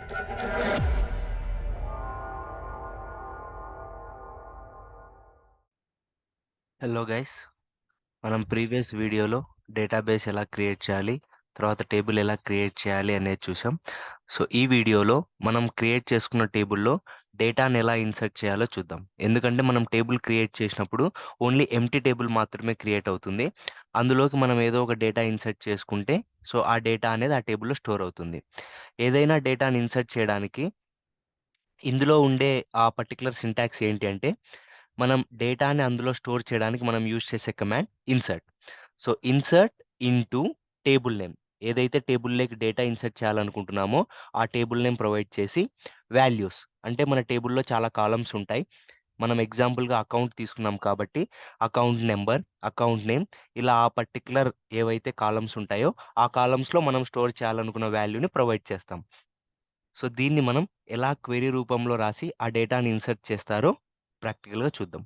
Hello guys, మనం previous వీడియోలో database ఎలా క్రియేట్ చేయాలి, తర్వాత టేబుల్ ఎలా క్రియేట్ చేయాలి అనేది చూసాం. సో ఈ వీడియోలో మనం క్రియేట్ చేసుకున్న టేబుల్లో డేటాను ఎలా ఇన్సర్ట్ చేయాలో చూద్దాం. ఎందుకంటే మనం టేబుల్ క్రియేట్ చేసినప్పుడు ఓన్లీ ఎంప్టీ టేబుల్ మాత్రమే క్రియేట్ అవుతుంది. అందులోకి మనం ఏదో ఒక డేటా ఇన్సర్ట్ చేసుకుంటే సో ఆ డేటా అనేది ఆ టేబుల్లో స్టోర్ అవుతుంది. ఏదైనా డేటాని ఇన్సర్ట్ చేయడానికి ఇందులో ఉండే ఆ పర్టికులర్ సింటాక్స్ ఏంటి అంటే, మనం డేటాని అందులో స్టోర్ చేయడానికి మనం యూజ్ చేసే command insert. So insert into table name, ఏదైతే టేబుల్లోకి డేటా ఇన్సర్ట్ చేయాలనుకుంటున్నామో ఆ టేబుల్ నేమ్ ప్రొవైడ్ చేసి వాల్యూస్, అంటే మన టేబుల్లో చాలా కాలమ్స్ ఉంటాయి. మనం ఎగ్జాంపుల్గా అకౌంట్ తీసుకున్నాం కాబట్టి అకౌంట్ నెంబర్, అకౌంట్ నేమ్, ఇలా ఆ పర్టికులర్ ఏవైతే కాలమ్స్ ఉంటాయో ఆ కాలమ్స్లో మనం స్టోర్ చేయాలనుకున్న వాల్యూని ప్రొవైడ్ చేస్తాం. సో దీన్ని మనం ఎలా క్వెరీ రూపంలో రాసి ఆ డేటాని ఇన్సర్ట్ చేస్తారో ప్రాక్టికల్గా చూద్దాం.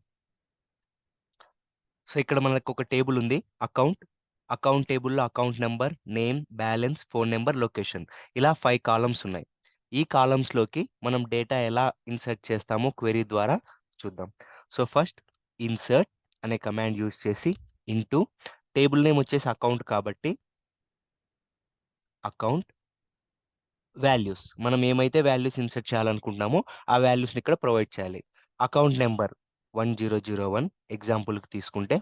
సో ఇక్కడ మనకు ఒక టేబుల్ ఉంది, అకౌంట్. అకౌంట్ టేబుల్లో account number, name, balance, phone number, location, ఇలా 5 కాలమ్స్ ఉన్నాయి. ఈ కాలమ్స్లోకి మనం డేటా ఎలా ఇన్సర్ట్ చేస్తామో క్వెరీ ద్వారా చూద్దాం. సో ఫస్ట్ ఇన్సర్ట్ అనే కమాండ్ యూజ్ చేసి ఇంటూ టేబుల్ నేమ్ వచ్చేసి అకౌంట్ కాబట్టి అకౌంట్ వాల్యూస్, మనం ఏమైతే వాల్యూస్ ఇన్సర్ట్ చేయాలనుకుంటున్నామో ఆ వాల్యూస్ని ఇక్కడ ప్రొవైడ్ చేయాలి. అకౌంట్ నెంబర్ 1001 ఎగ్జాంపుల్కి తీసుకుంటే,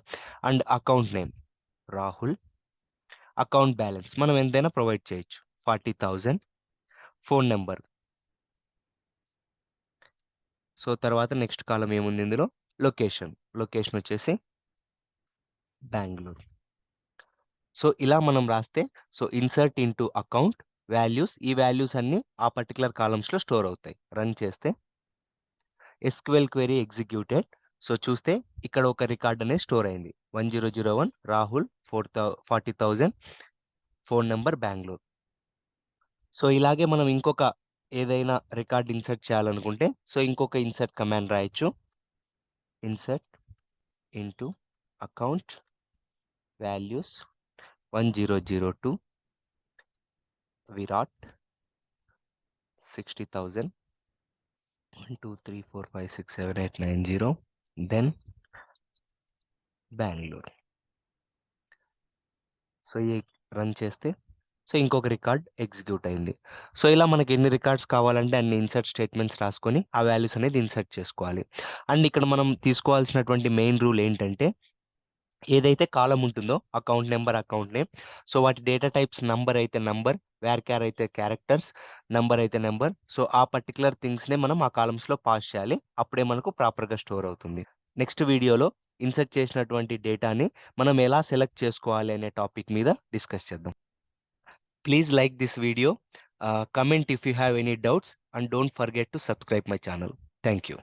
and account name Rahul. Account balance మనం ఎంతైనా ప్రొవైడ్ చేయొచ్చు, 40,000. Phone number. సో తర్వాత నెక్స్ట్ కాలం ఏముంది ఇందులో, లొకేషన్. లొకేషన్ వచ్చేసి బెంగళూరు. సో ఇలా మనం రాస్తే so insert into account values, ఈ వాల్యూస్ అన్ని ఆ పర్టికులర్ కాలమ్స్లో స్టోర్ అవుతాయి. రన్ చేస్తే ఎస్క్యూఎల్ క్వెరీ ఎగ్జిక్యూటెడ్. సో చూస్తే ఇక్కడ ఒక రికార్డ్ అనేది స్టోర్ అయింది, 1001 Rahul, 40,000, phone number Bengaluru. So ఇలాగే మనం ఇంకొక ఏదైనా రికార్డ్ ఇన్సర్ట్ చేయాలనుకుంటే సో ఇంకొక ఇన్సర్ట్ కమాండ్ రాయొచ్చు, insert into account values 1002 Virat 60,000, 1 2 3 4 5 6 7 8 9 0, then Bengaluru. So ఈ రన్ చేస్తే సో ఇంకొక రికార్డ్ ఎగ్జిక్యూట్ అయింది. సో ఇలా మనకి ఎన్ని రికార్డ్స్ కావాలంటే అన్ని ఇన్సర్ట్ స్టేట్మెంట్స్ రాసుకొని ఆ వాల్యూస్ అనేది ఇన్సర్ట్ చేసుకోవాలి. అండ్ ఇక్కడ మనం తీసుకోవాల్సినటువంటి మెయిన్ రూల్ ఏంటంటే, ఏదైతే కాలం ఉంటుందో account number, account name, so వాటి డేటా టైప్స్ నంబర్ అయితే నంబర్, క్యార్ అయితే క్యారెక్టర్స్, నంబర్ అయితే నెంబర్, సో ఆ పర్టికులర్ థింగ్స్నే మనం ఆ కాలమ్స్లో పాస్ చేయాలి. అప్పుడే మనకు ప్రాపర్గా స్టోర్ అవుతుంది. నెక్స్ట్ వీడియోలో ఇన్సర్ట్ చేసినటువంటి డేటాని మనం ఎలా సెలెక్ట్ చేసుకోవాలి అనే టాపిక్ మీద డిస్కస్ చేద్దాం. Please like this video, comment if you have any doubts, and don't forget to subscribe my channel. Thank you.